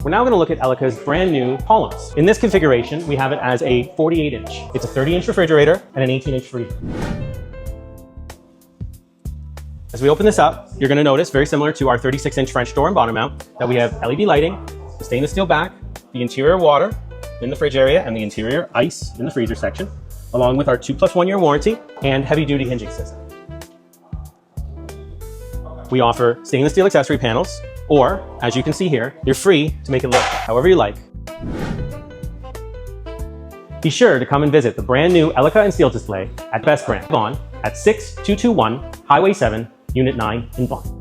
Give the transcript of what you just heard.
We're now going to look at Elica's brand new columns. In this configuration, we have it as a 48-inch. It's a 30-inch refrigerator and an 18-inch freezer. As we open this up, you're going to notice, very similar to our 36-inch French door and bottom mount, that we have LED lighting, the stainless steel back, the interior water in the fridge area, and the interior ice in the freezer section, along with our 2+1 year warranty and heavy-duty hinging system. We offer stainless steel accessory panels, or, as you can see here, you're free to make it look however you like. Be sure to come and visit the brand new Elica and Steel display at Best Brand on at 6221 Highway 7, Unit 9 in Vaughan.